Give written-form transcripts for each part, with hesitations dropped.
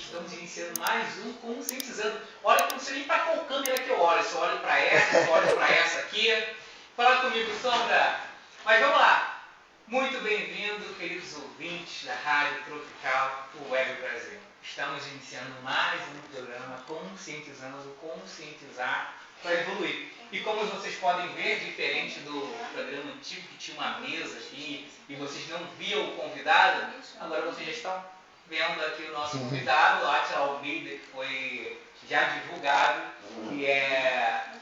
Estamos iniciando mais um Conscientizando. Olha, eu não sei nem para qual câmera que eu olho. Se eu olho para essa, se eu olho para essa aqui. Fala comigo, Sombra. Mas vamos lá. Muito bem-vindo, queridos ouvintes da Rádio Tropical Web Brasil. Estamos iniciando mais um programa Conscientizando, conscientizar para evoluir. E como vocês podem ver, diferente do programa antigo que tinha uma mesa aqui e vocês não viam o convidado, agora vocês já estão vendo aqui o nosso convidado, o Átila Almeida, que foi já divulgado, que é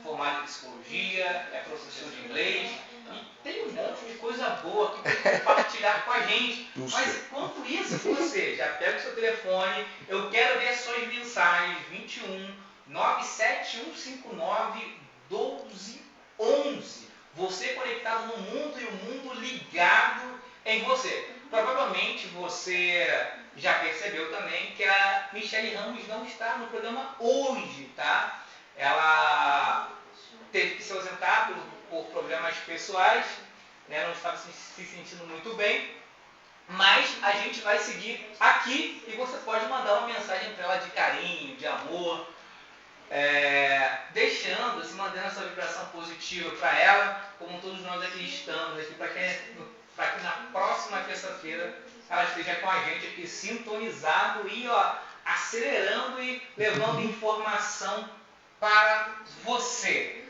formado em psicologia, é professor de inglês e tem um monte de coisa boa aqui para compartilhar com a gente. Mas enquanto isso, você já pega o seu telefone, eu quero ver as suas mensagens, 21 97159 1211. Você conectado no mundo e o mundo ligado em você. Provavelmente você já percebeu também que a Michele Ramos não está no programa hoje, tá? Ela teve que se ausentar por problemas pessoais, né? Não estava se sentindo muito bem, mas a gente vai seguir aqui e você pode mandar uma mensagem para ela de carinho, de amor, mandando essa vibração positiva para ela, como todos nós aqui estamos, aqui para que na próxima terça-feira ela esteja com a gente aqui sintonizado e acelerando e levando informação para você.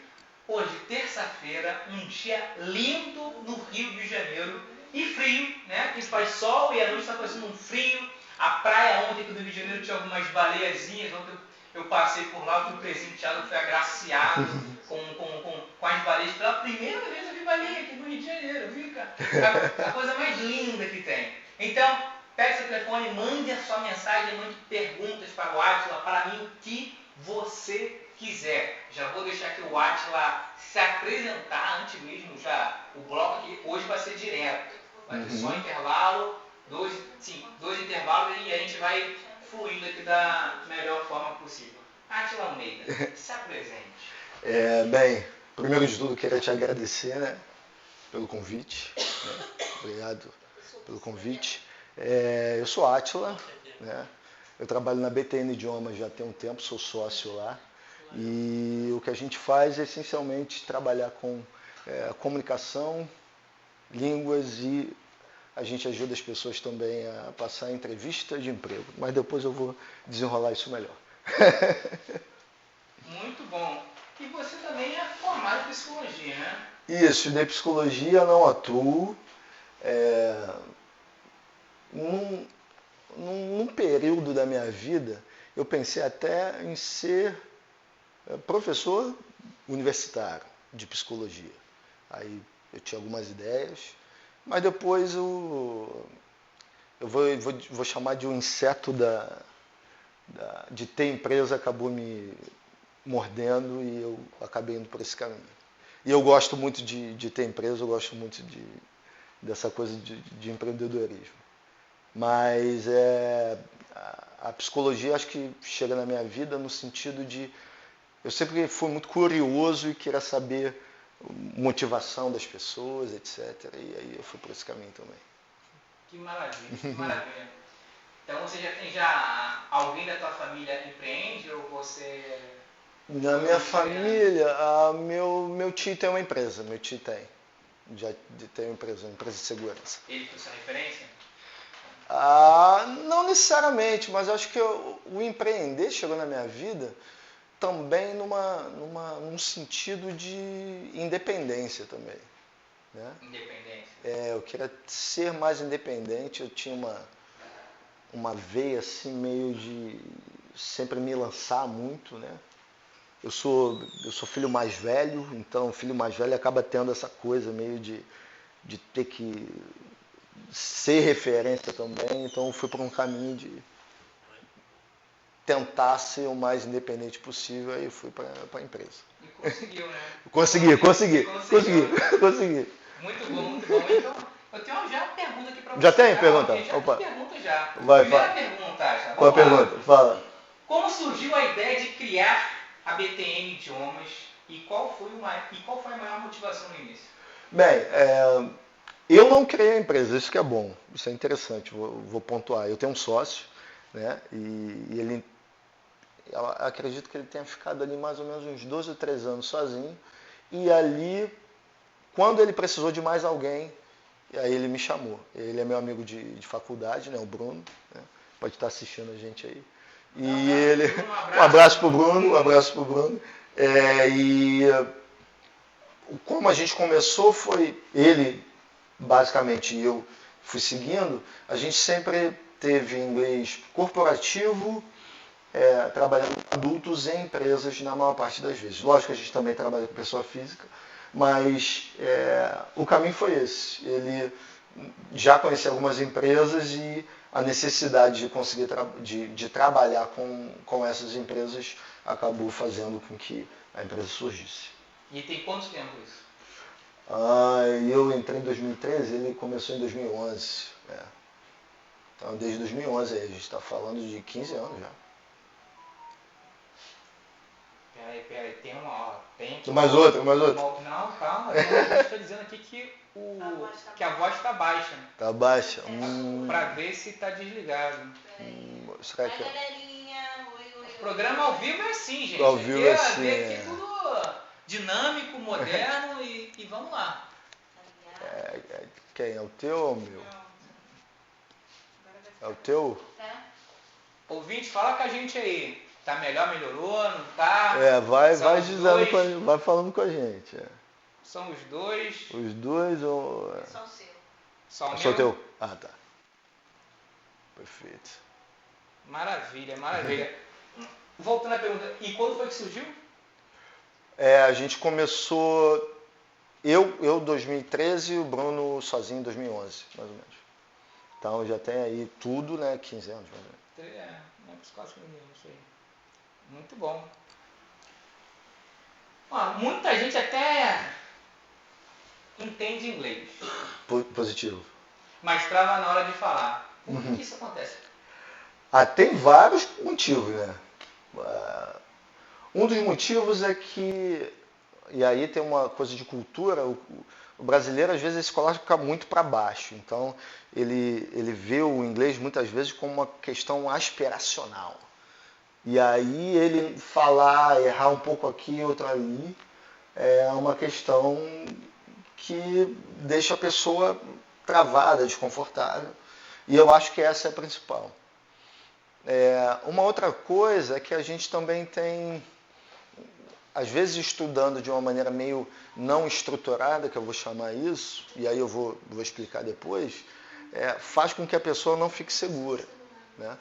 Hoje, terça-feira, um dia lindo no Rio de Janeiro e frio, né? Aqui faz sol e a noite está fazendo um frio. A praia ontem aqui do Rio de Janeiro tinha algumas baleiazinhas, ontem eu passei por lá, fui presenteado, fui agraciado com as baleias. Pela primeira vez eu vi baleia aqui no Rio de Janeiro, viu, cara? A coisa mais linda que tem. Então, pegue seu telefone, mande a sua mensagem, mande perguntas para o Átila, para mim, o que você quiser. Já vou deixar aqui o Átila se apresentar antes mesmo, já o bloco aqui hoje vai ser direto. Vai ter só intervalo, dois intervalos e a gente vai fluindo aqui da melhor forma possível. Átila Almeida, se apresente. Bem, primeiro de tudo queria te agradecer, né, pelo convite. Né? Obrigado pelo convite. Eu sou Átila, né? Eu trabalho na BTN Idiomas já tem um tempo, sou sócio lá. E o que a gente faz é essencialmente trabalhar com comunicação, línguas e a gente ajuda as pessoas também a passar entrevista de emprego. Mas depois eu vou desenrolar isso melhor. Muito bom. E você também é formado em psicologia, né? Isso, estudei psicologia, não atuo. Num período da minha vida, eu pensei até em ser professor universitário de psicologia. Aí eu tinha algumas ideias, mas depois eu vou chamar de um inseto de ter empresa, acabou me mordendo e eu acabei indo por esse caminho. E eu gosto muito de ter empresa, eu gosto muito dessa coisa de empreendedorismo. Mas a psicologia acho que chega na minha vida no sentido de eu sempre fui muito curioso e queria saber motivação das pessoas, etc. E aí eu fui por esse caminho também. Que maravilha, que maravilha. Então você já tem alguém da tua família empreende ou você... Na minha família, meu tio tem uma empresa, meu tio já tem uma empresa de segurança. Ele foi sua referência? Não necessariamente, mas acho que o empreender chegou na minha vida também num sentido de independência também. Né? Independência. Eu queria ser mais independente, eu tinha uma veia assim meio de sempre me lançar muito, né? Eu sou filho mais velho, então o filho mais velho acaba tendo essa coisa meio de ter que ser referência também, então eu fui por um caminho de tentar ser o mais independente possível, aí eu fui para a empresa. E conseguiu, né? Consegui. Muito bom. Então, eu tenho já uma pergunta aqui para você. Já tem pergunta? Opa. Pergunta já. Vai, Primeira pergunta, Átila. Qual a pergunta? Fala. Como surgiu a ideia de criar a BTN Idiomas e qual foi a maior motivação no início? Bem, eu não criei a empresa, isso que é bom, isso é interessante, vou pontuar. Eu tenho um sócio, né? E ele, eu acredito que ele tenha ficado ali mais ou menos uns 12 ou 13 anos sozinho. E ali, quando ele precisou de mais alguém, aí ele me chamou. Ele é meu amigo de faculdade, né? O Bruno, né? Pode estar assistindo a gente aí. E ele, um abraço pro Bruno, um abraço pro Bruno. E como a gente começou foi ele, basicamente, e eu fui seguindo, a gente sempre teve inglês corporativo, trabalhando com adultos em empresas na maior parte das vezes. Lógico que a gente também trabalha com pessoa física, mas o caminho foi esse. Ele já conhecia algumas empresas e a necessidade de conseguir de trabalhar com essas empresas acabou fazendo com que a empresa surgisse. E tem quanto tempo isso? Eu entrei em 2013, ele começou em 2011. Então, desde 2011 aí, a gente está falando de 15 anos já. Peraí, tem uma, ó, tem que... Mais outra. Não, calma, eu estou dizendo aqui que a voz está baixa. Tá baixa? Para ver se está desligado. Será que Galerinha, oi. Programa ao vivo é assim, gente. Ao vivo é assim, aqui tudo dinâmico, moderno e vamos lá. quem? É o teu ou o meu? É o teu? Tá? Ouvinte, fala com a gente aí. Tá melhor, melhorou, não tá? Vai dizendo, vai falando com a gente. São os dois. Os dois ou... Só o seu. Só o Só o meu? teu? Ah, tá. Perfeito. Maravilha. Voltando à pergunta, e quando foi que surgiu? A gente começou... Eu 2013 e o Bruno sozinho em 2011, mais ou menos. Então já tem aí tudo, né? 15 anos, mais ou menos. Quase 15 anos, isso aí. Muito bom. Ó, muita gente até entende inglês, Positivo. mas trava na hora de falar. Por que isso acontece? Tem vários motivos, né? Um dos motivos é que, e aí tem uma coisa de cultura, o brasileiro às vezes ele se coloca muito para baixo, então ele vê o inglês muitas vezes como uma questão aspiracional. E aí ele falar, errar um pouco aqui, outro ali, é uma questão que deixa a pessoa travada, desconfortável. E eu acho que essa é a principal. Uma outra coisa é que a gente também tem, às vezes estudando de uma maneira meio não estruturada, que eu vou chamar isso, e aí eu vou explicar depois, faz com que a pessoa não fique segura, né?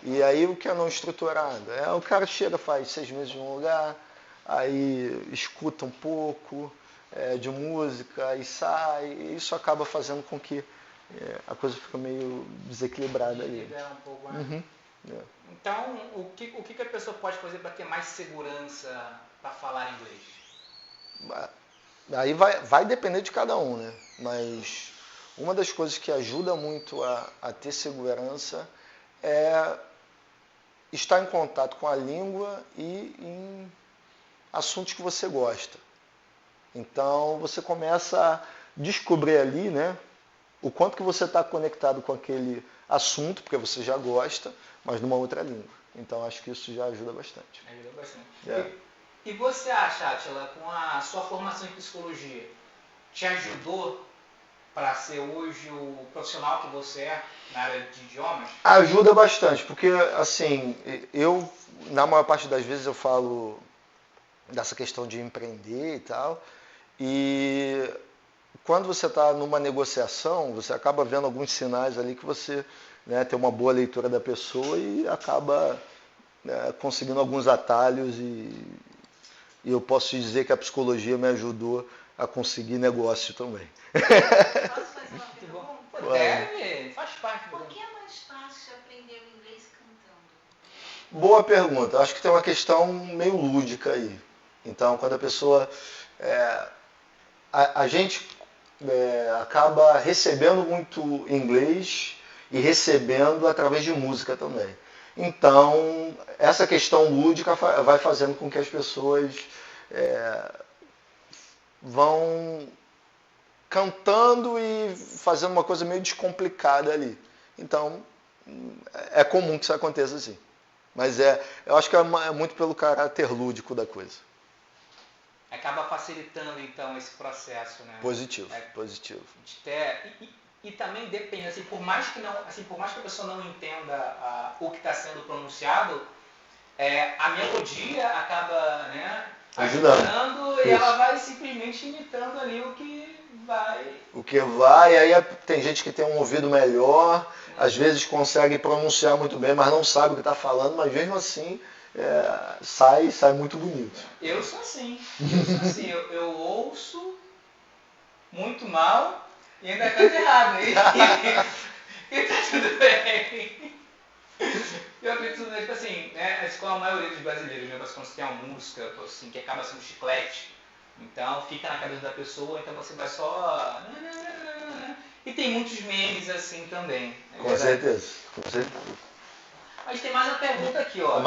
E aí o que é não estruturado? O cara chega, faz 6 meses em um lugar, aí escuta um pouco de música e sai, e isso acaba fazendo com que a coisa fique meio desequilibrada ali. Um pouco, né? Então, o que a pessoa pode fazer para ter mais segurança para falar inglês? Aí vai depender de cada um, né? Mas uma das coisas que ajuda muito a ter segurança é estar em contato com a língua e em assuntos que você gosta. Então você começa a descobrir ali, né, o quanto que você está conectado com aquele assunto, porque você já gosta, mas numa outra língua. Então acho que isso já ajuda bastante. Ajuda bastante. E você acha, Átila, com a sua formação em psicologia, te ajudou para ser hoje o profissional que você é na área de idiomas? Ajuda bastante, porque assim, eu, na maior parte das vezes eu falo dessa questão de empreender e tal, e quando você está numa negociação, você acaba vendo alguns sinais ali que você, né, tem uma boa leitura da pessoa e acaba, né, conseguindo alguns atalhos e eu posso dizer que a psicologia me ajudou a conseguir negócio também. Posso fazer uma pergunta? Deve, faz parte. Por que é mais fácil aprender o inglês cantando? Boa pergunta. Acho que tem uma questão meio lúdica aí. Então, quando a pessoa... a gente acaba recebendo muito inglês e recebendo através de música também. Então, essa questão lúdica vai fazendo com que as pessoas vão cantando e fazendo uma coisa meio descomplicada ali. Então, é comum que isso aconteça assim. Mas eu acho que é muito pelo caráter lúdico da coisa. Acaba facilitando, então, esse processo, né? Positivo, positivo. E também depende, assim, por mais que a pessoa não entenda o que está sendo pronunciado, a melodia acaba, né, ajudando e ela vai simplesmente imitando ali o que vai. O que vai, aí tem gente que tem um ouvido melhor, às vezes consegue pronunciar muito bem, mas não sabe o que está falando, mas mesmo assim sai muito bonito. Eu sou assim, eu ouço muito mal e ainda canto errado, e tá tudo bem. Eu acredito, tipo assim, né, com a maioria dos brasileiros, né, quando você tem uma música assim, que acaba sendo chiclete, então fica na cabeça da pessoa, então você vai só. E tem muitos memes assim também. Com certeza. Mas tem mais uma pergunta aqui, ó.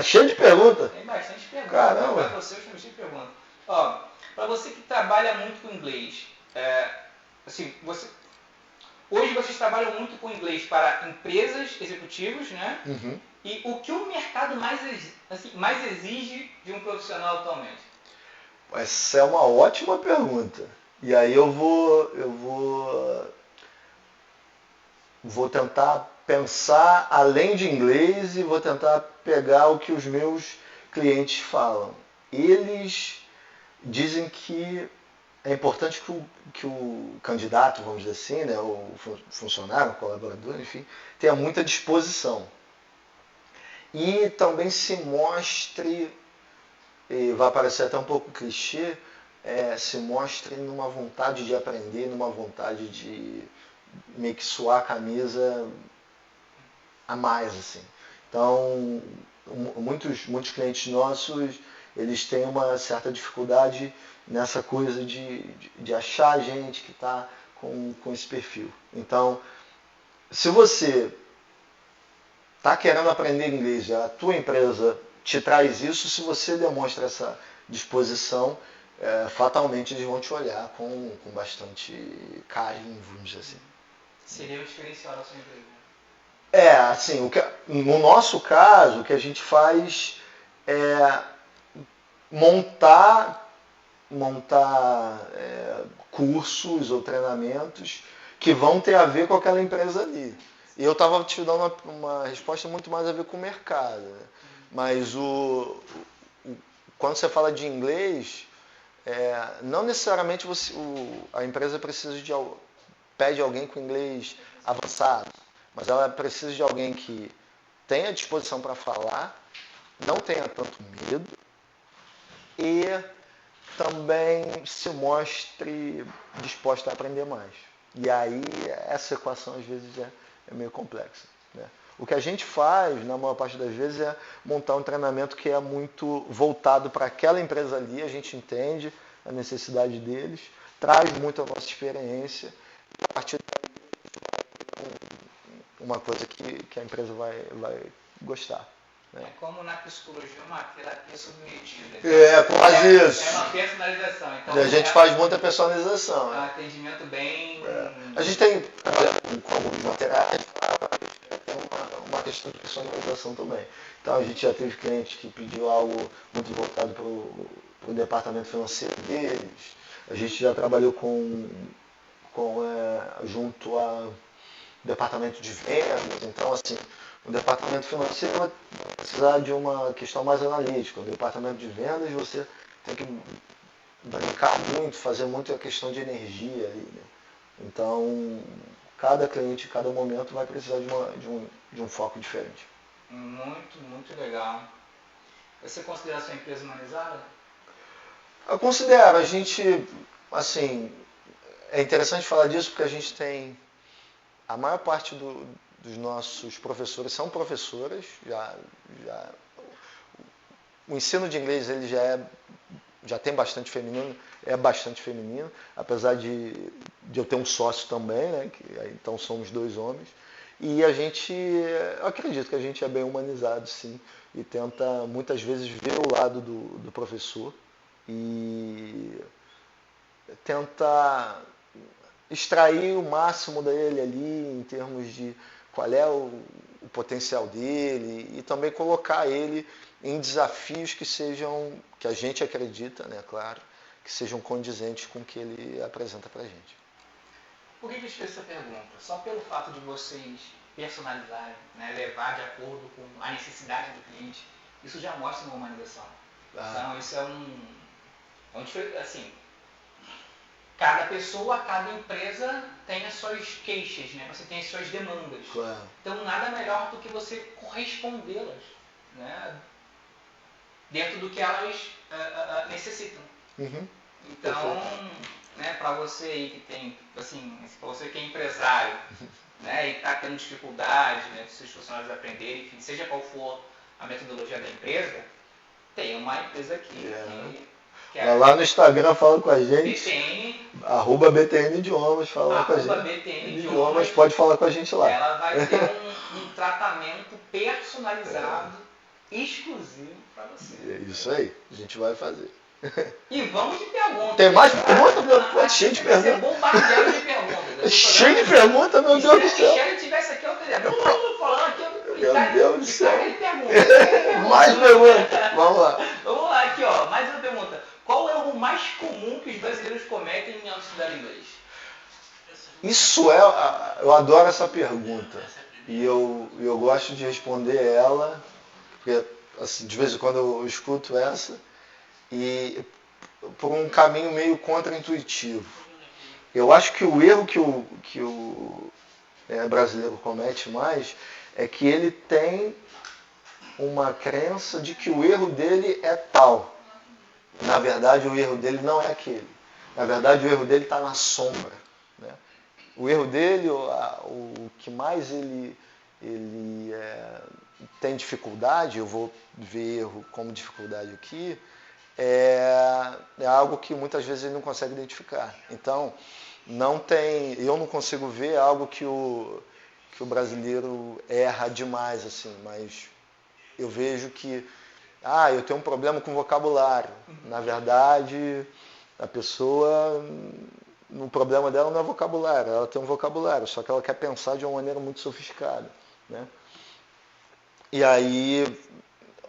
Cheio de pergunta. Tem bastante pergunta. Caramba. Para você, eu tenho bastante pergunta. Ó, para você que trabalha muito com inglês, assim, hoje vocês trabalham muito com inglês para empresas, executivos, né? Uhum. E o que o mercado mais exige de um profissional atualmente? Essa é uma ótima pergunta. E aí eu vou tentar pensar além de inglês e vou tentar pegar o que os meus clientes falam. Eles dizem que é importante que o candidato, vamos dizer assim, né, o funcionário, o colaborador, enfim, tenha muita disposição. E também se mostre, e vai parecer até um pouco clichê, se mostre numa vontade de aprender, numa vontade de meio que suar a camisa a mais, assim. Então, muitos clientes nossos, eles têm uma certa dificuldade nessa coisa de achar gente que está com esse perfil. Então, se você está querendo aprender inglês, a tua empresa te traz isso, se você demonstra essa disposição, fatalmente eles vão te olhar com bastante carinho, vamos dizer assim. Seria o diferencial da sua empresa? Assim, no nosso caso, o que a gente faz é montar cursos ou treinamentos que vão ter a ver com aquela empresa ali. E eu estava te dando uma resposta muito mais a ver com o mercado. Né? Mas quando você fala de inglês, não necessariamente a empresa pede alguém com inglês avançado, mas ela precisa de alguém que tenha disposição para falar, não tenha tanto medo e também se mostre disposta a aprender mais. E aí essa equação às vezes é meio complexa. Né? O que a gente faz, na maior parte das vezes, é montar um treinamento que é muito voltado para aquela empresa ali, a gente entende a necessidade deles, traz muito a nossa experiência, e a partir daí uma coisa que a empresa vai gostar. É como na psicologia, uma terapia sob medida. Quase isso. É uma personalização. Então, a gente faz muita personalização. É um atendimento bem... A gente tem, com alguns materiais, tem uma questão de personalização também. Então a gente já teve cliente que pediu algo muito voltado para o departamento financeiro deles. A gente já trabalhou junto ao departamento de vendas. Então, assim, o departamento financeiro vai precisar de uma questão mais analítica. O departamento de vendas você tem que brincar muito, fazer muito a questão de energia ali, né? Então, cada cliente, cada momento vai precisar de um foco diferente. Muito, muito legal. Você considera a sua empresa humanizada? Eu considero. A gente, assim, é interessante falar disso porque a gente tem a maior parte dos nossos professores são professoras, o ensino de inglês ele já tem bastante feminino, é bastante feminino, apesar de eu ter um sócio também, né, então somos 2 homens, e eu acredito que a gente é bem humanizado, sim, e tenta muitas vezes ver o lado do professor e tenta extrair o máximo dele ali em termos de qual é o potencial dele e também colocar ele em desafios que a gente acredita, né, claro, que sejam condizentes com o que ele apresenta pra gente. Por que eu te fiz essa pergunta? Só pelo fato de vocês personalizarem, né, levar de acordo com a necessidade do cliente, isso já mostra uma humanização. Então, isso assim, cada pessoa, cada empresa tem as suas queixas, né? Você tem as suas demandas. Claro. Então, nada melhor do que você correspondê-las, né, dentro do que elas necessitam. Uhum. Então, né, para você aí que tem, assim, para você que é empresário, né, e está tendo dificuldade, né, de seus funcionários aprenderem, enfim, seja qual for a metodologia da empresa, tem uma empresa aqui que Vai lá no Instagram, fala com a gente. BTN, @BTN Idiomas, fala lá com a gente. BTN Idiomas, pode falar com a gente lá. Ela vai ter um tratamento personalizado, exclusivo para você. É isso aí, a gente vai fazer. E vamos de perguntas. Tem mais pergunta, meu? Pô, cheio de perguntas. Bombardeado de perguntas. Cheio de perguntas, meu Deus do Se céu. a Michelle tivesse aqui, eu teria falando aqui, Meu Deus do céu. pergunta. Mais pergunta. Vamos lá. Vamos lá, aqui, ó. Mais uma pergunta. Qual é o mais comum que os brasileiros cometem ao estudar inglês? Eu adoro essa pergunta. E eu gosto de responder ela, porque assim, de vez em quando eu escuto essa, e por um caminho meio contra-intuitivo. Eu acho que o erro que o brasileiro comete mais é que ele tem uma crença de que o erro dele é tal. Na verdade, o erro dele não é aquele. Na verdade, o erro dele está na sombra. Né? O erro dele, o que mais ele tem dificuldade, eu vou ver erro como dificuldade aqui, é algo que muitas vezes ele não consegue identificar. Então, eu não consigo ver algo que o brasileiro erra demais, assim, mas eu vejo que eu tenho um problema com vocabulário. Na verdade, a pessoa, o problema dela não é vocabulário, ela tem um vocabulário, só que ela quer pensar de uma maneira muito sofisticada. Né? E aí,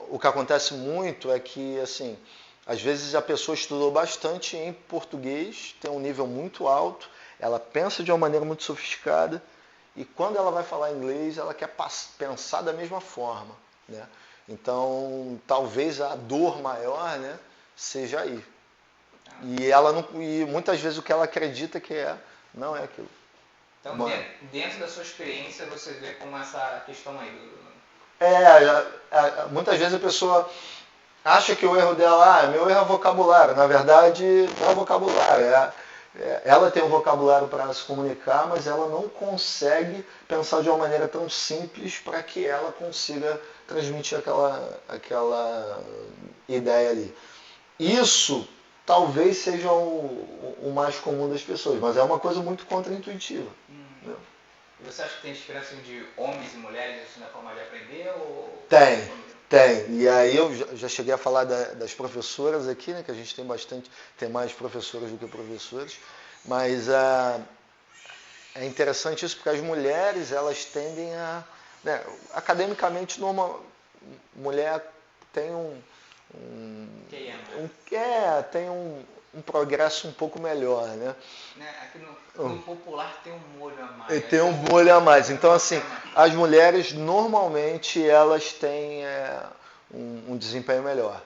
o que acontece muito é que, assim, às vezes a pessoa estudou bastante em português, tem um nível muito alto, ela pensa de uma maneira muito sofisticada, e quando ela vai falar inglês, ela quer pensar da mesma forma. Né? Então, talvez a dor maior, né, seja aí. E muitas vezes o que ela acredita que não é aquilo. Então, dentro da sua experiência, você vê como essa questão aí muitas vezes a pessoa acha que o erro dela, meu erro é vocabulário. Na verdade, não é vocabulário. Ela tem um vocabulário para se comunicar, mas ela não consegue pensar de uma maneira tão simples para que ela consiga transmitir aquela ideia ali. Isso talvez seja o mais comum das pessoas, mas é uma coisa muito contra-intuitiva. Né? E você acha que tem diferença de homens e mulheres assim, na forma de aprender? Ou... Tem. E aí eu já cheguei a falar das professoras aqui, né, que a gente tem mais professoras do que professores, mas é interessante isso porque as mulheres, elas tendem né, academicamente, mulher tem tem um progresso um pouco melhor, né? Aqui no popular tem um molho a mais. Tem um molho a mais. Então, assim, as mulheres, normalmente, elas têm um desempenho melhor.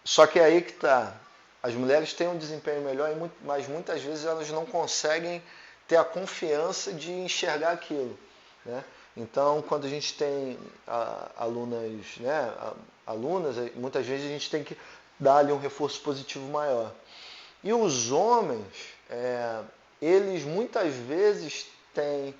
Só que é aí que está. As mulheres têm um desempenho melhor, mas muitas vezes elas não conseguem ter a confiança de enxergar aquilo. Né? Então, quando a gente tem alunas, muitas vezes a gente tem que dar ali um reforço positivo maior. E os homens, eles muitas vezes têm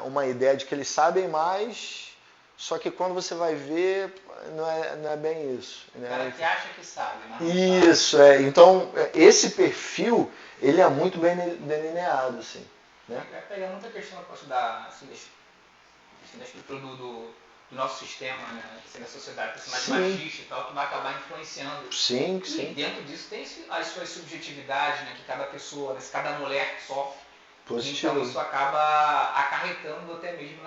uma ideia de que eles sabem mais, só que quando você vai ver, não é bem isso. Né? O cara que acha que sabe, mas isso, Então, esse perfil, ele é muito bem delineado, assim. Né? Vai pegar muita questão que eu posso dar, assim, da estrutura do nosso sistema, né? Assim, da sociedade, ser mais machista e tal, que vai acabar influenciando. Sim. E dentro disso tem as suas subjetividades, né? Que cada pessoa, cada mulher sofre. Positivo. Então isso acaba acarretando até mesmo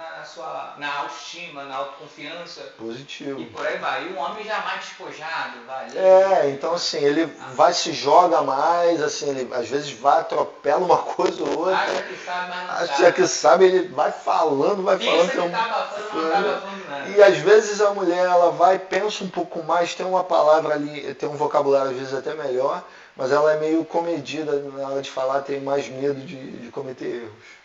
na autoestima, na autoconfiança. Positivo. E por aí vai. E o homem já mais despojado, vai ali. Então assim, ele vai, se joga mais, assim, ele às vezes vai, atropela uma coisa ou outra. Acha que sabe, mas não sabe. Acha que sabe, ele vai falando, Pensa que tá abafando, mas não tá abafando nada. E às vezes a mulher, ela vai, pensa um pouco mais, tem uma palavra ali, tem um vocabulário às vezes até melhor, mas ela é meio comedida na hora de falar, tem mais medo de cometer erros.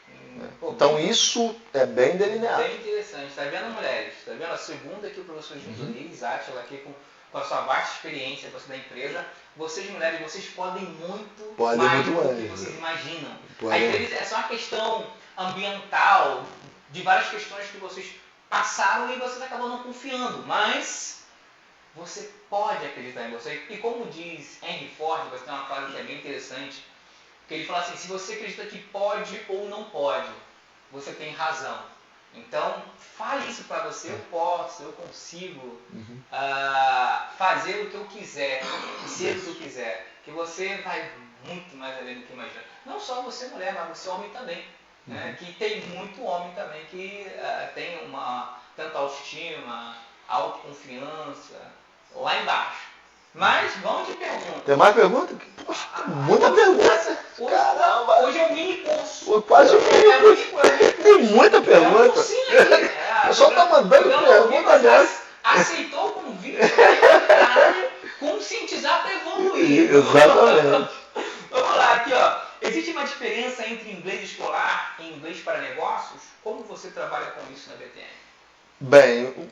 Então isso é bem delineado. Bem interessante. Tá vendo, mulheres? Tá vendo? A segunda aqui, o professor Luiz Átila, aqui com a sua vasta experiência você da empresa. Vocês, mulheres, vocês podem muito mais do que vocês imaginam. Às vezes é só uma questão ambiental, de várias questões que vocês passaram e vocês acabam não confiando. Mas você pode acreditar em você. E como diz Henry Ford, você tem uma frase que é bem interessante, que ele fala assim, se você acredita que pode ou não pode, você tem razão. Então, fale isso para você, eu posso, eu consigo fazer o que eu quiser, ser o que eu quiser. Que você vai muito mais além do que imagina. Não só você mulher, mas você homem também. Né? Que tem muito homem também que tem tanta autoestima, autoconfiança, lá embaixo. Mas vamos de pergunta. Tem mais pergunta? Poxa, muita pergunta. Caramba! Hoje é um mini curso. Foi quase um mini curso. Tem muita pergunta. O pessoal tá mandando pergunta dessa. Aceitou o convite conscientizar para evoluir. Exatamente. Vamos lá, aqui ó. Existe uma diferença entre inglês escolar e inglês para negócios? Como você trabalha com isso na BTN? Bem,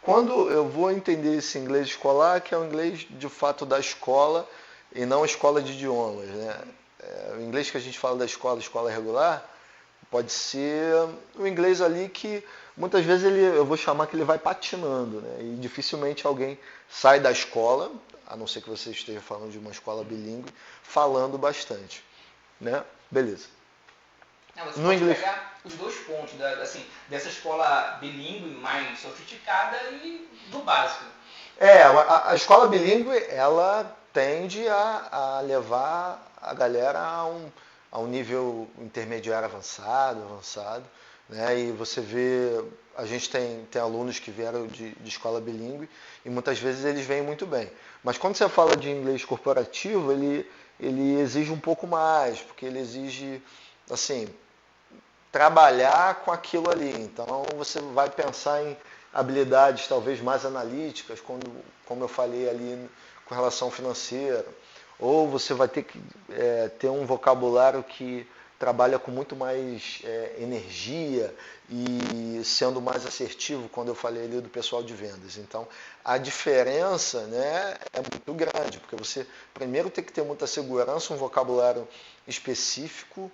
quando eu vou entender esse inglês escolar, que é o inglês de fato da escola e não a escola de idiomas, né? O inglês que a gente fala da escola regular, pode ser o inglês ali que muitas vezes eu vou chamar que ele vai patinando, né? E dificilmente alguém sai da escola, a não ser que você esteja falando de uma escola bilíngue, falando bastante, né? Beleza. Você pode pegar os dois pontos, dessa escola bilíngue mais sofisticada e do básico. A escola bilíngue, ela tende a levar a galera a um nível intermediário avançado, né? E você vê, a gente tem alunos que vieram de escola bilíngue e muitas vezes eles vêm muito bem. Mas quando você fala de inglês corporativo, ele exige um pouco mais, porque ele exige, assim, trabalhar com aquilo ali. Então você vai pensar em habilidades talvez mais analíticas, como eu falei ali com relação financeira, ou você vai ter que ter um vocabulário que trabalha com muito mais energia e sendo mais assertivo, quando eu falei ali do pessoal de vendas. Então, a diferença, né, é muito grande, porque você primeiro tem que ter muita segurança, um vocabulário específico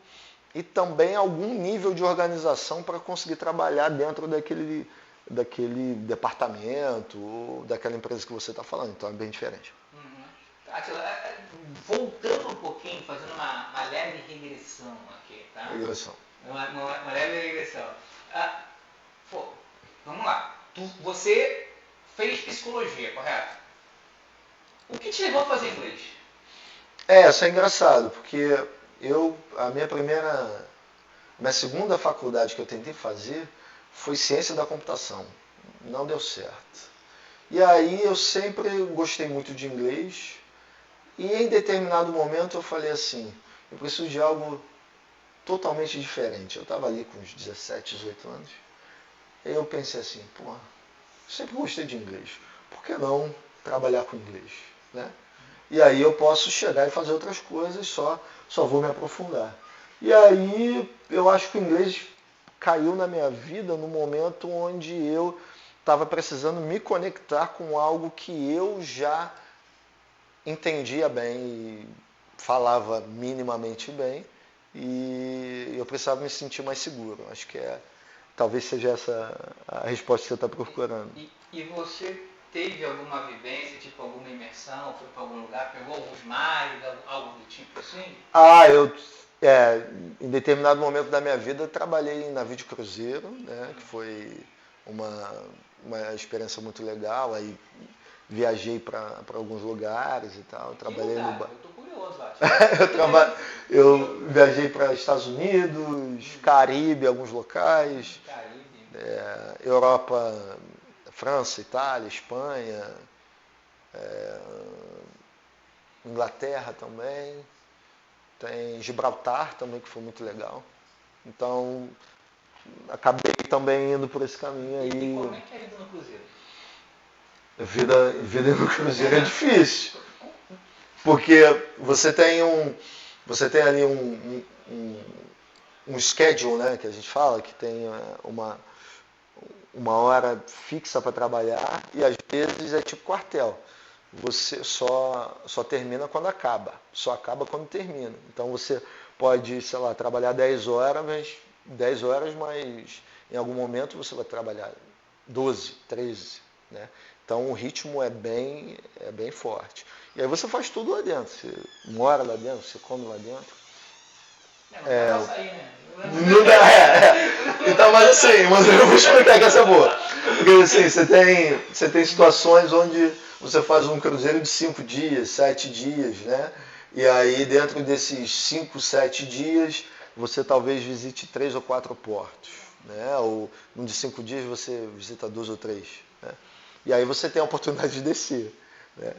e também algum nível de organização para conseguir trabalhar dentro daquele departamento ou daquela empresa que você está falando. Então, é bem diferente. Voltando um pouquinho, fazendo uma leve regressão aqui, tá? Regressão. Uma leve regressão. Vamos lá. Você fez psicologia, correto? O que te levou a fazer inglês? Isso é engraçado, porque a minha segunda faculdade que eu tentei fazer foi ciência da computação. Não deu certo. E aí eu sempre gostei muito de inglês. E em determinado momento eu falei assim, eu preciso de algo totalmente diferente. Eu estava ali com uns 17, 18 anos. E eu pensei assim, eu sempre gostei de inglês. Por que não trabalhar com inglês? Né? E aí eu posso chegar e fazer outras coisas, só vou me aprofundar. E aí eu acho que o inglês caiu na minha vida no momento onde eu estava precisando me conectar com algo que eu já entendia bem e falava minimamente bem e eu precisava me sentir mais seguro. Acho que talvez seja essa a resposta que você está procurando. E você teve alguma vivência, tipo alguma imersão, foi para algum lugar, pegou alguns mares, algo do tipo assim? Em determinado momento da minha vida eu trabalhei em navio de cruzeiro, né, que foi uma experiência muito legal. Aí viajei para alguns lugares e tal. Trabalhei eu tô curioso. fabuloso lá. Eu viajei para Estados Unidos, Caribe, alguns locais, Caribe. Europa, França, Itália, Espanha, Inglaterra também, tem Gibraltar também, que foi muito legal. Então, acabei também indo por esse caminho aí. E como é que é a vida no cruzeiro? Vida no cruzeiro é difícil, porque você tem ali um schedule, né, que a gente fala, que tem uma hora fixa para trabalhar e às vezes é tipo quartel. Você só termina quando acaba, só acaba quando termina. Então você pode, sei lá, trabalhar 10 horas, mas em algum momento você vai trabalhar 12, 13, né? Então o ritmo é bem forte. E aí você faz tudo lá dentro, você mora lá dentro, você come lá dentro. Não dá pra sair, né? Não dá, Então, mas eu vou explicar que essa é boa. Porque assim, você tem situações onde você faz um cruzeiro de 5 dias, 7 dias, né? E aí dentro desses 5, 7 dias, você talvez visite 3 ou 4 portos, né? Ou num de 5 dias você visita 2 ou 3, né? E aí você tem a oportunidade de descer, né?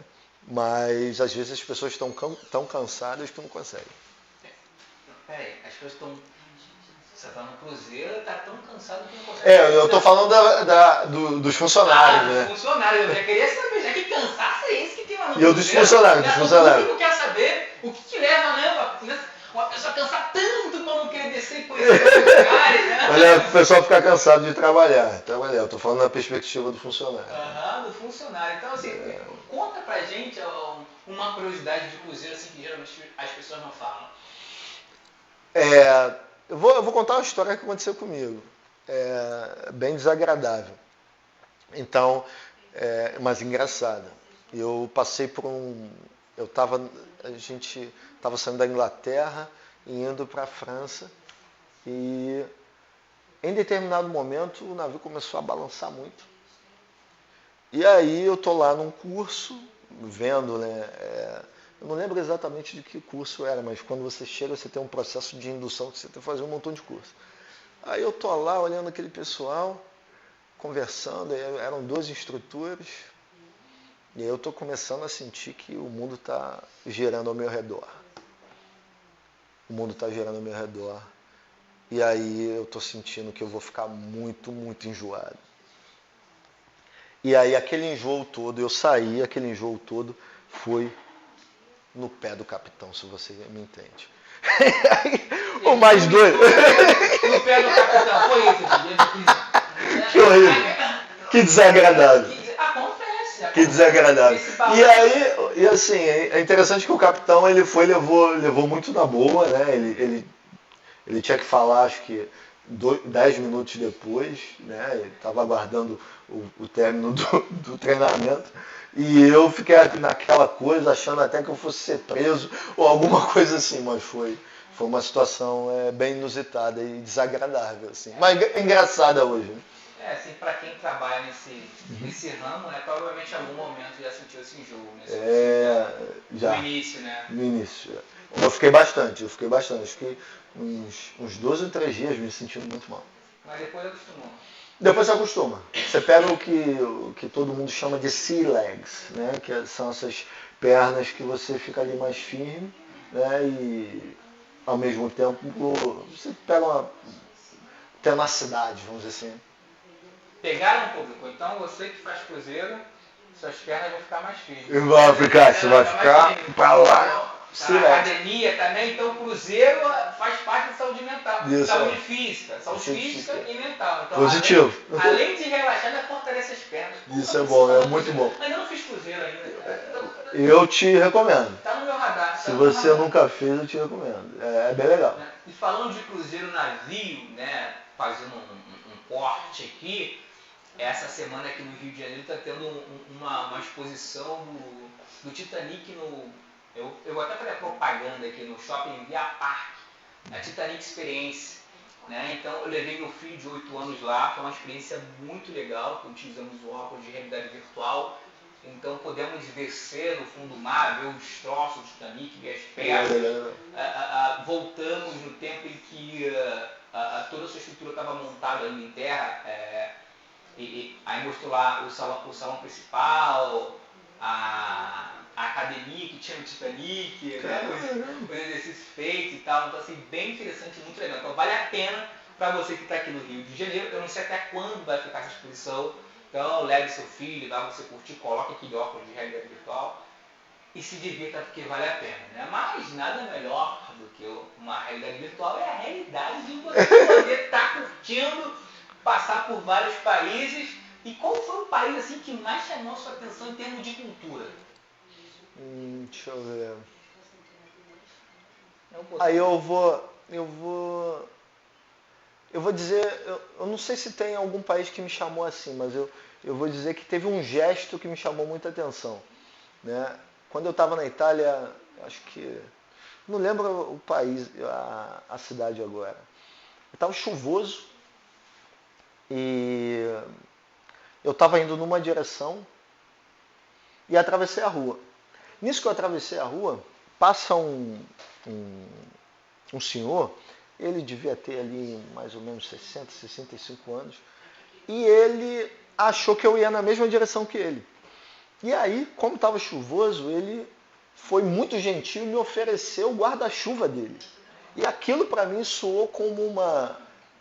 Mas às vezes as pessoas estão tão cansadas que não conseguem. Peraí, as pessoas estão. Você está no cruzeiro, está tão cansado que não consegue. Eu estou falando dos funcionários, né? Dos funcionários, eu já queria saber, já que cansaço é esse que tem lá no cruzeiro. E eu dos funcionários. O público quer saber o que leva, né? Uma pessoa cansar tanto para não querer descer e conhecer os lugares, né? Olha, o pessoal fica cansado de trabalhar. Eu estou falando na perspectiva do funcionário. Do funcionário. Então, assim, conta pra gente uma curiosidade de cruzeiro assim, que geralmente as pessoas não falam. Eu vou contar uma história que aconteceu comigo. Bem desagradável. Então, mas engraçada. Eu passei por a gente estava saindo da Inglaterra e indo para a França e em determinado momento o navio começou a balançar muito. E aí eu tô lá num curso, vendo, né? Eu não lembro exatamente de que curso era, mas quando você chega, você tem um processo de indução que você tem que fazer um montão de curso. Aí eu tô lá olhando aquele pessoal, conversando, eram 2 instrutores, e aí eu tô começando a sentir que o mundo está girando ao meu redor. O mundo está girando ao meu redor. E aí eu tô sentindo que eu vou ficar muito, muito enjoado. E aí aquele enjoo todo, eu saí, aquele enjoo todo foi no pé do capitão, se você me entende. O mais doido. No pé do capitão, foi isso. Que horrível. Que desagradável. Acontece. Que desagradável. E aí, assim, é interessante que o capitão levou muito na boa, né? Ele tinha que falar, acho que 10 minutos depois, né? Ele estava aguardando o término do treinamento. E eu fiquei naquela coisa, achando até que eu fosse ser preso ou alguma coisa assim, mas foi uma situação bem inusitada e desagradável, assim. Mas engraçada hoje. Assim, para quem trabalha nesse ramo, né, provavelmente em algum momento já sentiu esse enjoo, né? Já. No início, né? No início. Eu fiquei bastante. Fiquei uns 12 ou 3 dias me sentindo muito mal. Mas depois acostumou. Depois você acostuma. Você pega o que todo mundo chama de sea legs, né? Que são essas pernas que você fica ali mais firme, né? E ao mesmo tempo você pega uma tenacidade, vamos dizer assim. Pegaram um público. Então você que faz cruzeiro, suas pernas vão ficar mais firmes. Você vai ficar para lá. A academia também, então o cruzeiro faz parte da saúde mental. Isso, saúde física e mental. Então, positivo. Além de relaxar, ainda fortalece as pernas. Isso é bom, é muito bom. Ainda não fiz cruzeiro ainda, cara. Eu te recomendo. Tá no meu radar. Se você nunca fez, eu te recomendo. É bem legal. E falando de cruzeiro navio, né, fazendo um corte aqui, essa semana aqui no Rio de Janeiro está tendo uma exposição do Titanic no... Eu vou até fazer a propaganda aqui no Shopping Via Parque, a Titanic Experience. Né? Então eu levei meu filho de 8 anos lá, foi uma experiência muito legal, utilizamos o óculos de realidade virtual Então podemos descer no fundo do mar, ver os destroços do Titanic, ver as pedras. Voltamos no tempo em que toda a sua estrutura estava montada ainda em terra. Aí mostrou lá o salão principal, a academia que tinha no Titanic, né? Os exercícios feitos e tal. Então, assim, bem interessante, muito legal. Então, vale a pena para você que está aqui no Rio de Janeiro. Eu não sei até quando vai ficar essa exposição. Então, leve seu filho, dá você curtir, coloque aquele óculos de realidade virtual e se divirta porque vale a pena, né? Mas nada melhor do que uma realidade virtual é a realidade de você poder estar curtindo, passar por vários países. E qual foi o país assim que mais chamou a sua atenção em termos de cultura? Deixa eu ver. Aí eu vou dizer, eu não sei se tem algum país que me chamou assim, mas eu vou dizer que teve um gesto que me chamou muita atenção, né? Quando eu estava na Itália, acho que, não lembro o país, a cidade agora. Estava chuvoso e eu estava indo numa direção e atravessei a rua. Nisso que eu atravessei a rua, passa um senhor, ele devia ter ali mais ou menos 60, 65 anos, e ele achou que eu ia na mesma direção que ele. E aí, como estava chuvoso, ele foi muito gentil e me ofereceu o guarda-chuva dele. E aquilo para mim soou como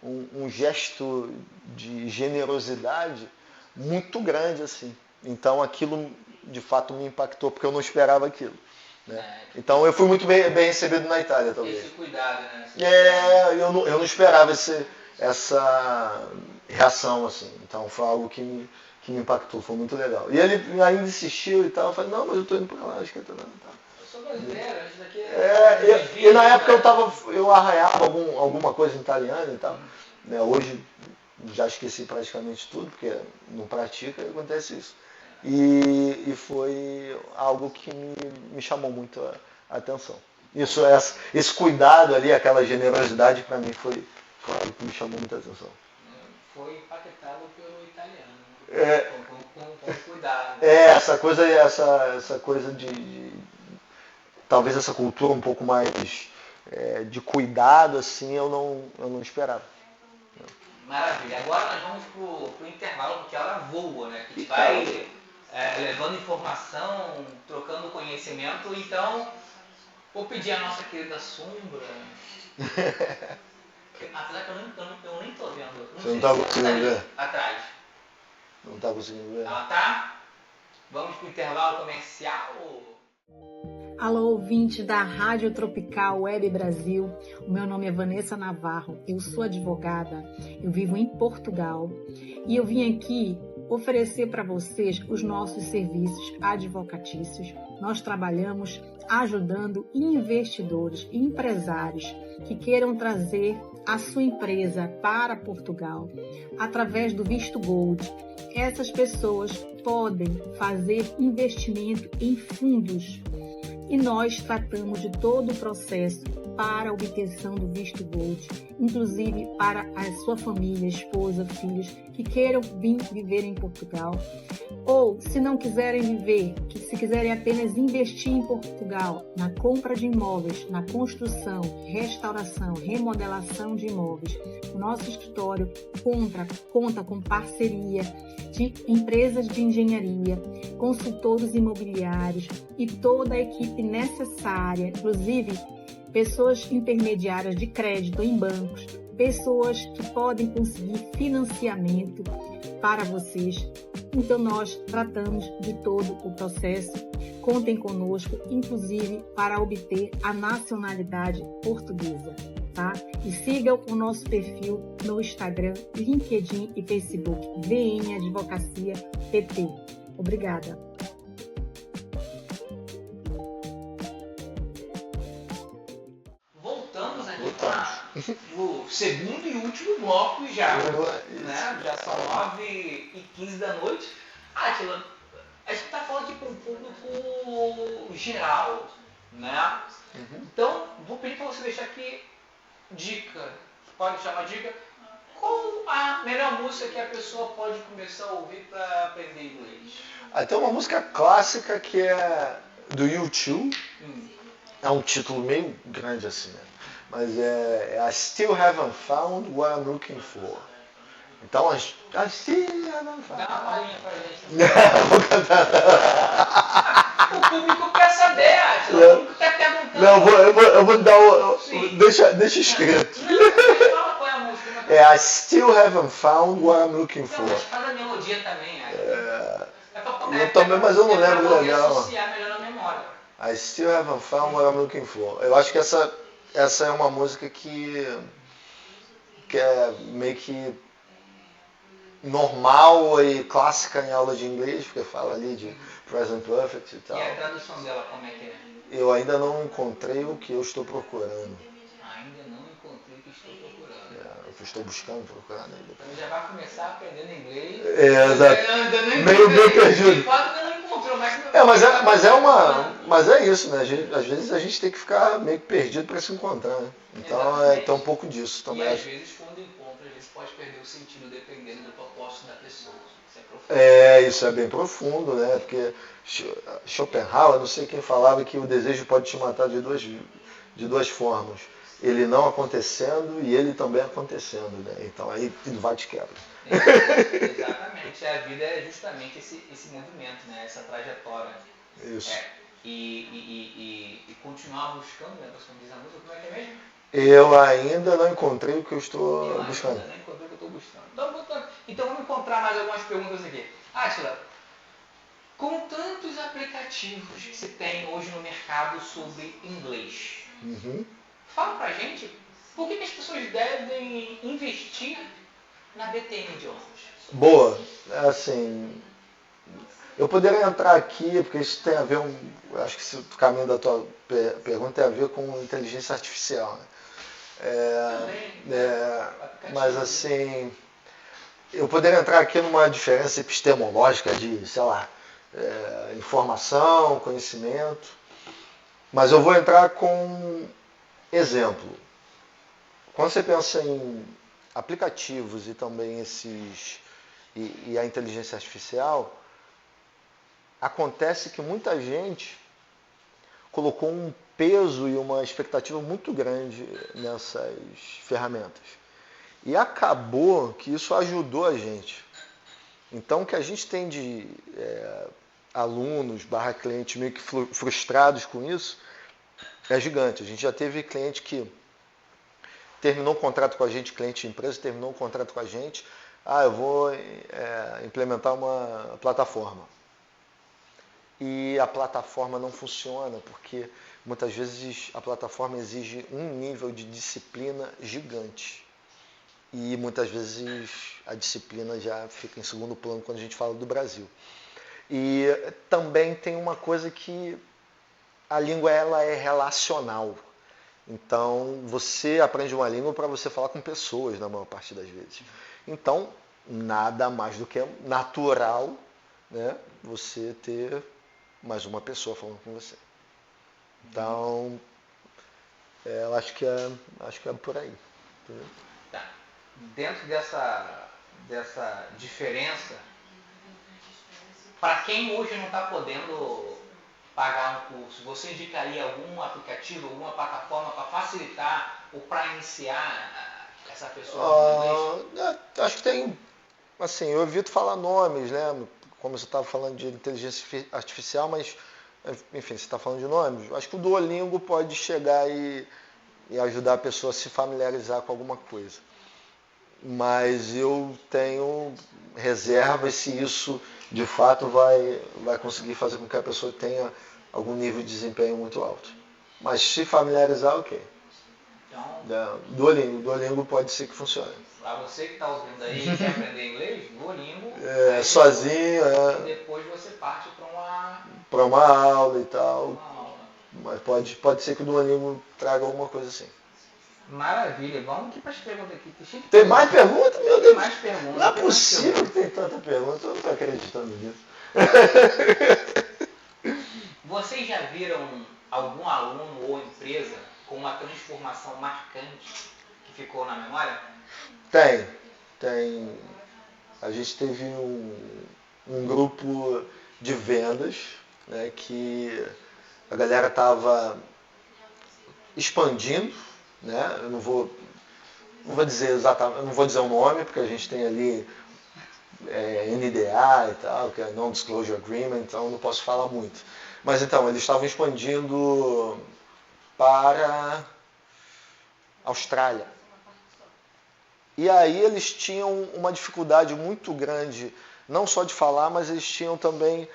um gesto de generosidade muito grande, assim. Então aquilo de fato me impactou, porque eu não esperava aquilo. Né? Então eu fui muito bem recebido na Itália, talvez. Esse cuidado, né? Eu não esperava essa reação, assim. Então foi algo que me impactou, foi muito legal. E ele ainda insistiu e tal, eu falei, não, mas eu tô indo pra lá, acho que tá. Eu sou brasileiro, isso daqui e na época eu arranhava alguma coisa em italiano e tal. Né? Hoje já esqueci praticamente tudo, porque não pratica e acontece isso. E foi algo que me chamou muito a atenção. Esse cuidado ali, aquela generosidade, para mim foi algo que me chamou muita atenção. Foi impactado pelo italiano. Com cuidado. Essa coisa de talvez essa cultura um pouco mais de cuidado, assim, eu não esperava. Maravilha. Agora nós vamos pro intervalo, porque ela voa, né? Que vai levando informação, trocando conhecimento. Então, vou pedir a nossa querida Sombra. Apesar que eu nem tô vendo. Você não tá conseguindo ver? Atrás. Não tá conseguindo ver? Ela tá? Vamos pro intervalo comercial. Alô, ouvinte da Rádio Tropical Web Brasil. O meu nome é Vanessa Navarro, eu sou advogada, eu vivo em Portugal e eu vim aqui oferecer para vocês os nossos serviços advocatícios. Nós trabalhamos ajudando investidores e empresários que queiram trazer a sua empresa para Portugal através do Visto Gold. Essas pessoas podem fazer investimento em fundos e nós tratamos de todo o processo para a obtenção do Visto Gold, inclusive para a sua família, esposa, filhos que queiram vir viver em Portugal, ou se não quiserem viver, se quiserem apenas investir em Portugal, na compra de imóveis, na construção, restauração, remodelação de imóveis. O nosso escritório conta com parceria de empresas de engenharia, consultores imobiliários e toda a equipe necessária, inclusive pessoas intermediárias de crédito em bancos, pessoas que podem conseguir financiamento para vocês. Então nós tratamos de todo o processo. Contem conosco, inclusive para obter a nacionalidade portuguesa. Tá? E sigam o nosso perfil no Instagram, LinkedIn e Facebook, VM Advocacia PT. Obrigada. Voltamos aqui para o segundo e último bloco já. Né? Já são 9h15 da noite. Átila, a gente está falando aqui para um público geral. Né? Então, vou pedir para você deixar aqui dica, pode chamar dica, Qual a melhor música que a pessoa pode começar a ouvir para aprender inglês? Tem uma música clássica que é do U2. É um título meio grande assim, né? Mas é I Still Haven't Found What I'm Looking For. Então, I Still Haven't Found. Dá uma palhinha pra gente. Não, vou cantar. O público quer saber, Átila. O público tá perguntando. Não, eu vou dar o... Sim. Deixa escrito. Não, fala qual é a música. I Still Haven't Found What I'm Looking Não, For. mas faz a melodia também, Átila. Mas eu não lembro pra legal. associar melhor na memória. I Still Haven't Found What I'm Looking For. Eu acho que essa é uma música que é meio que normal e clássica em aula de inglês, porque fala ali de present perfect e tal. E a tradução dela, como é que é? Eu ainda não encontrei o que eu estou procurando. Ainda não encontrei o que estou procurando. Eu estou procurando ainda. Então já vai começar aprendendo inglês. Exato. Meio perdido. De fato, ainda não encontrou, Mas é isso, né? Às vezes a gente tem que ficar meio que perdido para se encontrar, né? Então tem um pouco disso também. E às vezes quando encontra, a gente pode perder o sentido dependendo do propósito da pessoa. Isso é profundo. Isso é bem profundo, né? Porque Schopenhauer, não sei quem falava que o desejo pode te matar de duas formas. Ele não acontecendo e ele também acontecendo, né? Então aí vai te quebra. Exatamente. A vida é justamente esse movimento, né? Essa trajetória. Isso. E continuar buscando, né? Como diz a música, como é que é mesmo? Eu ainda não encontrei o que eu estou buscando. Ainda não encontrei o que eu estou buscando. Então vamos encontrar mais algumas perguntas aqui. Átila, com tantos aplicativos que se tem hoje no mercado sobre inglês, fala pra gente por que as pessoas devem investir na BTN Idiomas? Boa. Assim, eu poderia entrar aqui, porque isso tem a ver, acho que o caminho da tua pergunta tem a ver com inteligência artificial, né? Mas assim, eu poderia entrar aqui numa diferença epistemológica de, sei lá, informação, conhecimento, mas eu vou entrar com exemplo. Quando você pensa em aplicativos e também e a inteligência artificial, acontece que muita gente colocou um peso e uma expectativa muito grande nessas ferramentas. E acabou que isso ajudou a gente. Então, o que a gente tem de alunos / clientes meio que frustrados com isso é gigante. A gente já teve cliente que terminou um contrato com a gente, cliente de empresa, terminou um contrato com a gente. Eu vou implementar uma plataforma. E a plataforma não funciona, porque muitas vezes a plataforma exige um nível de disciplina gigante. E muitas vezes a disciplina já fica em segundo plano quando a gente fala do Brasil. E também tem uma coisa que a língua ela é relacional. Então, você aprende uma língua para você falar com pessoas, na maior parte das vezes. Então, nada mais do que natural, né, você ter mais uma pessoa falando com você. Então, eu acho que é por aí. Entendeu? Tá. Dentro dessa diferença, para quem hoje não está podendo pagar um curso, você indicaria algum aplicativo, alguma plataforma para facilitar ou para iniciar essa pessoa no inglês? Acho que tem, assim, eu evito falar nomes, né? Como você estava falando de inteligência artificial, mas, enfim, você está falando de nomes. Acho que o Duolingo pode chegar e ajudar a pessoa a se familiarizar com alguma coisa. Mas eu tenho reservas se isso, de fato, vai conseguir fazer com que a pessoa tenha algum nível de desempenho muito alto. Mas se familiarizar, ok. Então, Duolingo pode ser que funcione. Para você que está ouvindo aí e quer aprender inglês, Duolingo. Sozinho, E depois você parte para uma aula e tal. Uma aula. Mas pode ser que o Duolingo traga alguma coisa assim. Maravilha. Vamos aqui para as perguntas aqui. Tem mais perguntas? Meu Deus. Tem mais perguntas. Não é possível que tem tanta pergunta. Eu não estou acreditando nisso. Vocês já viram algum aluno ou empresa com uma transformação marcante que ficou na memória? Tem. a gente teve um grupo de vendas, né, que a galera estava expandindo, né? Eu não vou dizer exatamente, eu não vou dizer o nome, porque a gente tem ali NDA e tal, que é Non-Disclosure Agreement, então não posso falar muito. Mas então, eles estavam expandindo para Austrália. E aí eles tinham uma dificuldade muito grande, não só de falar, mas eles tinham também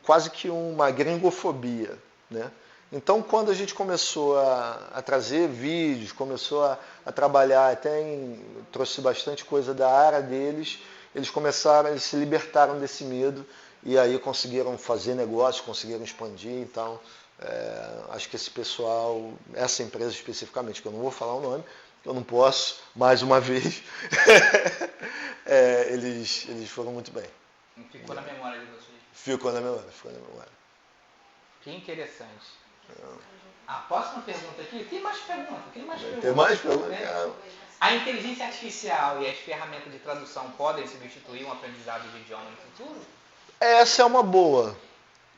quase que uma gringofobia, né? Então, quando a gente começou a trazer vídeos, começou a trabalhar, trouxe bastante coisa da área deles, eles se libertaram desse medo e aí conseguiram fazer negócio, conseguiram expandir. Então, acho que esse pessoal, essa empresa especificamente, que eu não vou falar o nome, eu não posso, mais uma vez, eles foram muito bem. Ficou na memória de vocês? Ficou na memória. Que interessante. A próxima pergunta aqui, tem mais perguntas? Tem mais perguntas? Né? A inteligência artificial e as ferramentas de tradução podem substituir um aprendizado de idioma no futuro? Essa é uma boa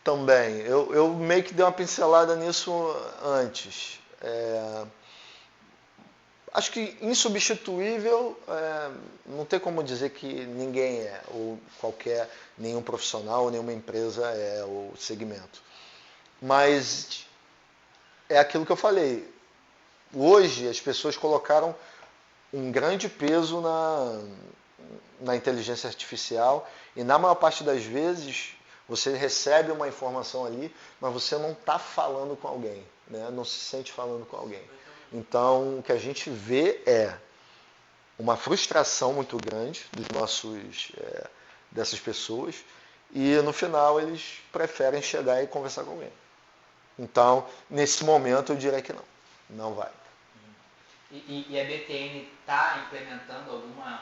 também. Eu meio que dei uma pincelada nisso antes. Acho que insubstituível, não tem como dizer que ninguém ou nenhum profissional, nenhuma empresa é o segmento. Mas é aquilo que eu falei. Hoje as pessoas colocaram um grande peso na inteligência artificial e na maior parte das vezes você recebe uma informação ali, mas você não está falando com alguém, né? Não se sente falando com alguém. Então o que a gente vê é uma frustração muito grande dessas pessoas e no final eles preferem chegar e conversar com alguém. Então, nesse momento eu diria que não vai. E a BTN está implementando alguma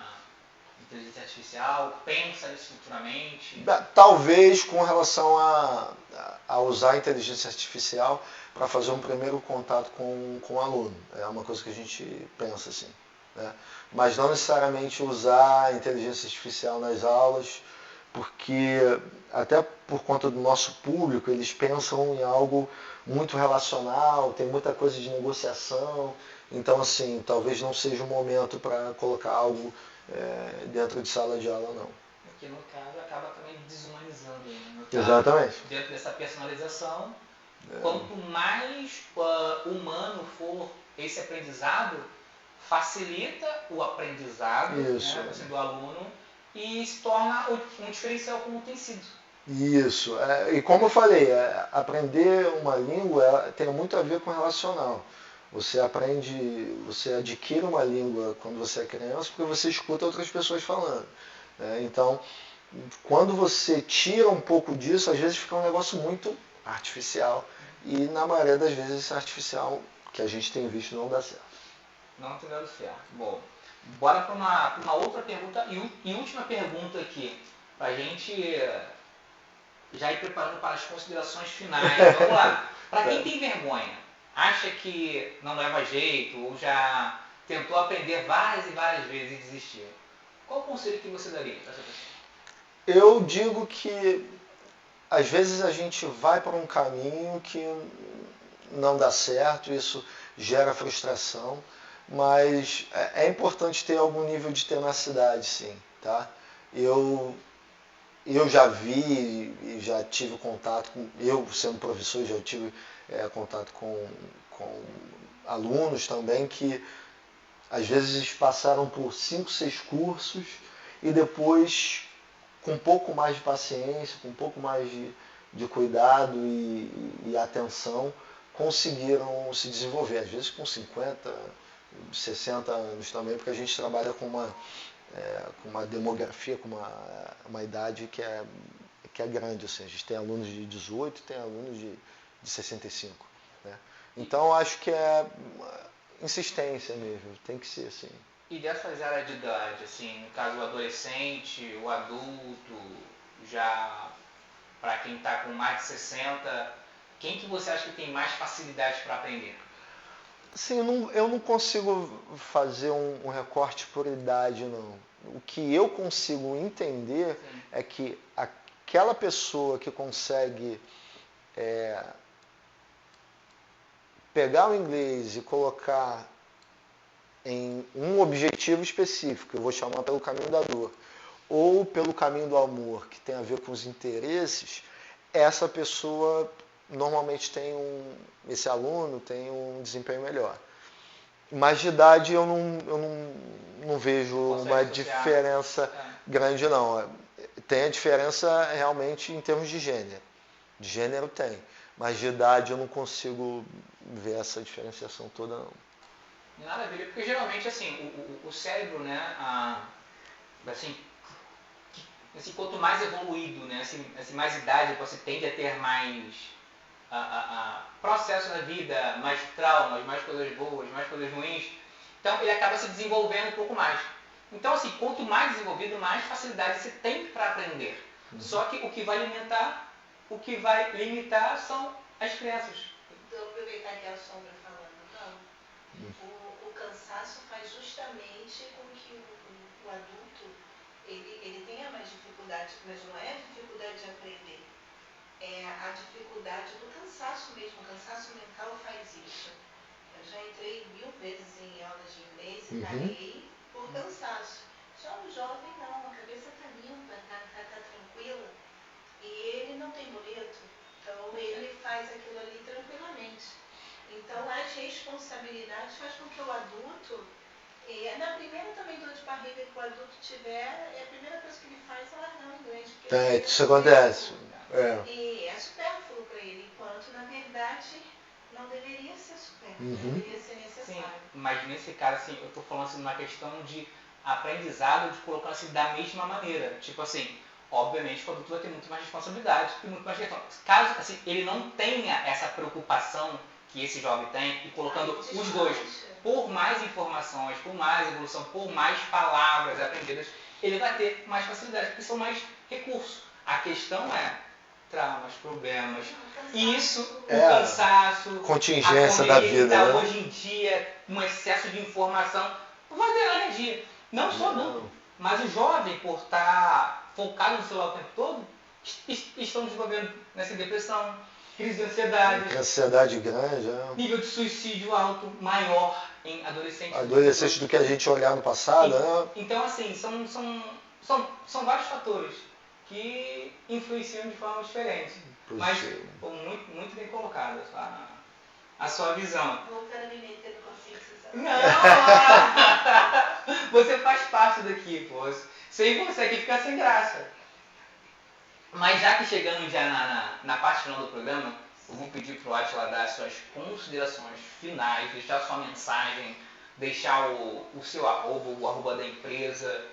inteligência artificial? Pensa nisso futuramente? Talvez com relação a usar a inteligência artificial para fazer um primeiro contato com o aluno. É uma coisa que a gente pensa assim, né? Mas não necessariamente usar a inteligência artificial nas aulas, porque até por conta do nosso público, eles pensam em algo muito relacional, tem muita coisa de negociação, então assim, talvez não seja o momento para colocar algo dentro de sala de aula, não. Porque no caso acaba também desumanizando, né? Exatamente. Dentro dessa personalização, quanto mais humano for esse aprendizado, facilita o aprendizado, né, assim, do aluno e se torna um diferencial como tem sido. Isso. E como eu falei, aprender uma língua tem muito a ver com relacional. Você adquire uma língua quando você é criança porque você escuta outras pessoas falando. Então, quando você tira um pouco disso, às vezes fica um negócio muito artificial. E na maioria das vezes esse artificial que a gente tem visto não dá certo. Não tem dado certo. Bom, bora para uma outra pergunta e última pergunta aqui, para a gente já ir preparando para as considerações finais. Vamos lá. Para quem tem vergonha, acha que não leva jeito ou já tentou aprender várias e várias vezes e desistiu, qual o conselho que você daria para essa pessoa? Eu digo que às vezes a gente vai para um caminho que não dá certo, isso gera frustração, mas é importante ter algum nível de tenacidade, sim, tá? Eu já vi e já tive contato, eu sendo professor já tive contato com alunos também que às vezes passaram por 5, 6 cursos e depois, com um pouco mais de paciência, com um pouco mais de cuidado e atenção, conseguiram se desenvolver, às vezes com 50, 60 anos também, porque a gente trabalha com uma demografia, com uma idade que é grande. Assim. A gente tem alunos de 18 e tem alunos de 65. Né? Então, acho que é insistência mesmo, tem que ser assim. E dessas áreas de idade, assim, no caso o adolescente, o adulto, já para quem está com mais de 60, quem que você acha que tem mais facilidade para aprender? Sim, eu não consigo fazer um recorte por idade, não. o que eu consigo entender é que aquela pessoa que consegue pegar o inglês e colocar em um objetivo específico, eu vou chamar pelo caminho da dor, ou pelo caminho do amor, que tem a ver com os interesses, essa pessoa normalmente esse aluno tem um desempenho melhor. Mas de idade eu não vejo uma diferença grande, não. Tem a diferença realmente em termos de gênero. De gênero tem. Mas de idade eu não consigo ver essa diferenciação toda, não. Nada a ver, porque geralmente assim, o cérebro, né, assim, quanto mais evoluído, né, assim, mais idade você tende a ter mais processos na vida, mais traumas, mais coisas boas, mais coisas ruins, então ele acaba se desenvolvendo um pouco mais. Então assim, quanto mais desenvolvido, mais facilidade você tem para aprender. Só que o que vai limitar são as crenças. Então, aproveitar que a Sombra falando, o cansaço faz justamente com que o adulto ele tenha mais dificuldade, mas não é a dificuldade de aprender, é a dificuldade do cansaço mesmo. O cansaço mental faz isso. Eu já entrei 1000 vezes em aulas de inglês e parei por cansaço. Já o jovem não, a cabeça está limpa, está tranquila, e ele não tem boleto, então ele faz aquilo ali tranquilamente. Então as responsabilidades faz com que o adulto, na primeira também dor de barriga que o adulto tiver, a primeira coisa que ele faz é largar o inglês. Isso acontece. E é supérfluo para ele, enquanto na verdade não deveria ser supérfluo, deveria ser necessário. Sim, mas nesse caso, assim, eu estou falando assim, numa questão de aprendizado, de colocar assim da mesma maneira. Tipo assim, obviamente o adulto vai ter muito mais responsabilidade e muito mais questão. Caso assim, ele não tenha essa preocupação que esse jovem tem, e colocando os dois, por mais informações, por mais evolução, por mais palavras aprendidas, ele vai ter mais facilidade, porque são mais recursos. A questão é traumas, problemas, o cansaço, contingência da vida, né? Hoje em dia, um excesso de informação, vai ter energia. Não só adulto, mas o jovem, por estar focado no celular o tempo todo, estão desenvolvendo nessa depressão, crise de ansiedade. Ansiedade grande, nível de suicídio alto, maior em adolescentes. Adolescentes do que a gente olhar no passado, né? Então, assim, são vários fatores que influenciam de forma diferente. Mas, muito, muito bem colocado a sua visão. Voltando a me meter no consciência. Não! Você faz parte daqui, pô. Sem você aqui ficar sem graça. Mas já que chegamos já na parte final do programa, eu vou pedir para o Átila dar as suas considerações finais, deixar a sua mensagem, deixar o seu arroba, o arroba da empresa,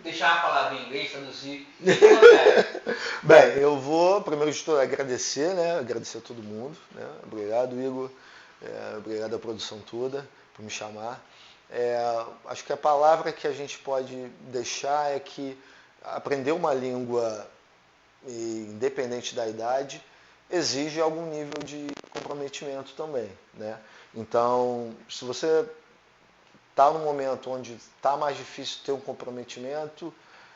deixar a palavra em inglês, traduzir. Bem, eu vou, primeiro de tudo, agradecer, né? Agradecer a todo mundo, né? Obrigado, Igor. Obrigado à produção toda por me chamar. Acho que a palavra que a gente pode deixar é que aprender uma língua, independente da idade, exige algum nível de comprometimento também, né? Então, se você está num momento onde está mais difícil ter um comprometimento,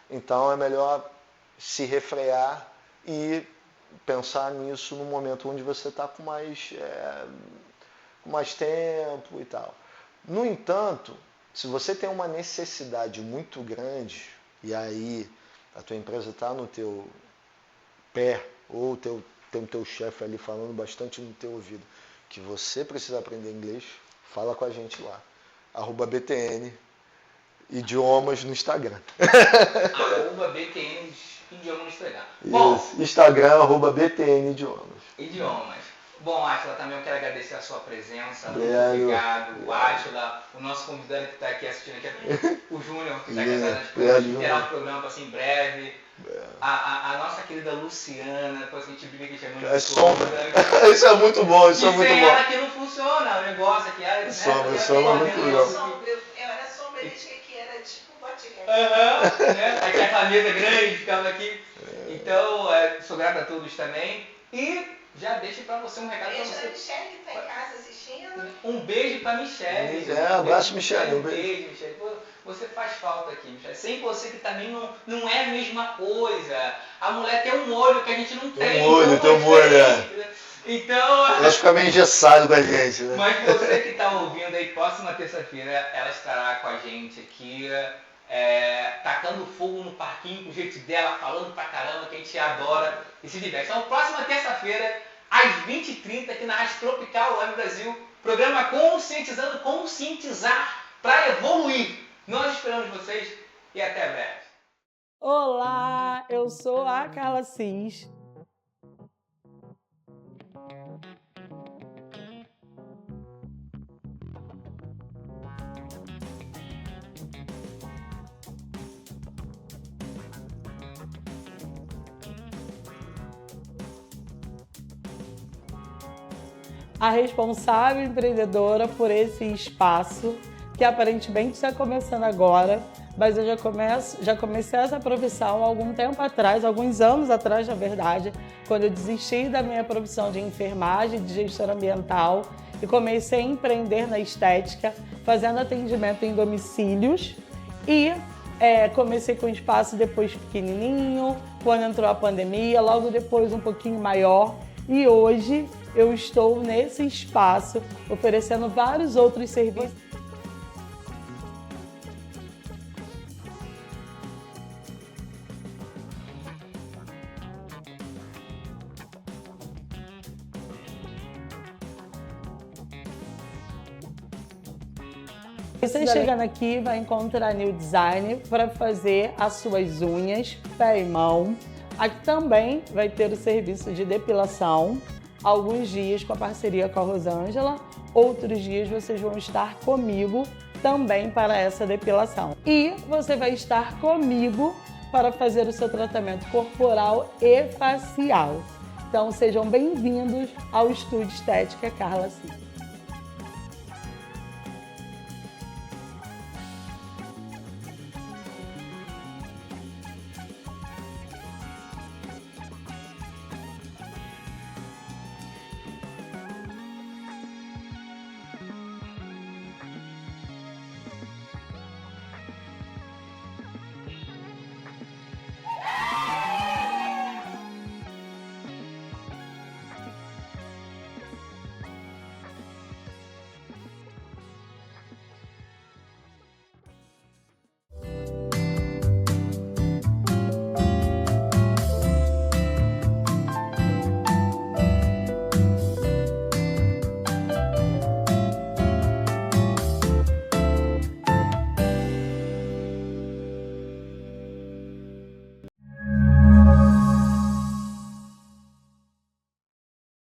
então é melhor se refrear e pensar nisso no momento onde você está com mais tempo e tal. No entanto, se você tem uma necessidade muito grande, e aí a tua empresa está no teu pé, ou tem o teu chefe ali falando bastante no teu ouvido, que você precisa aprender inglês, fala com a gente lá. @BTN Idiomas no Instagram. @BTN Idiomas no Instagram. Bom, Instagram, @BTN Idiomas. Bom, Átila, também eu quero agradecer a sua presença. Obrigado. O Átila, o nosso convidado que está aqui assistindo aqui, o Júnior, que está aqui assistindo, terá um programa assim, em breve. A nossa querida Luciana, depois a gente briga que chama de sombra. Isso é muito bom, isso é muito bom. Sem ela aqui não funciona o negócio aqui. Sombra é muito legal. Eu era sombra, ele tinha que era tipo um bodyguard. Aqui a camisa grande ficava aqui. Então, sou grato a todos também. E já deixo para você um recado para Beijo você. da Michelle que está em casa assistindo. Um beijo para Michelle. Abraço, Michelle. Um beijo, Michelle. Pô, você faz falta aqui, Michelle. Sem você que também não é a mesma coisa. A mulher tem um olho que a gente não tem. Tem um olho, Então... Elas ficam meio engessadas com a gente, né? Mas você que está ouvindo aí, próxima terça-feira, ela estará com a gente aqui, tacando fogo no parquinho, com o jeito dela, falando pra caramba, que a gente adora e se diverte. Então, próxima terça-feira, às 20h30, aqui na Rádio Tropical Web Brasil, programa Conscientizar para Evoluir. Nós esperamos vocês e até breve. Olá, eu sou a Carla Cis. A responsável empreendedora por esse espaço, que aparentemente está começando agora, mas eu já comecei essa profissão há algum tempo atrás, alguns anos atrás, na verdade, quando eu desisti da minha profissão de enfermagem, de gestora ambiental, e comecei a empreender na estética, fazendo atendimento em domicílios, e comecei com um espaço depois pequenininho, quando entrou a pandemia, logo depois um pouquinho maior, e hoje eu estou nesse espaço oferecendo vários outros serviços. Você chegando aqui vai encontrar New Design para fazer as suas unhas, pé e mão. Aqui também vai ter o serviço de depilação. Alguns dias com a parceria com a Rosângela, outros dias vocês vão estar comigo também para essa depilação. E você vai estar comigo para fazer o seu tratamento corporal e facial. Então sejam bem-vindos ao Estúdio Estética Carla Cis.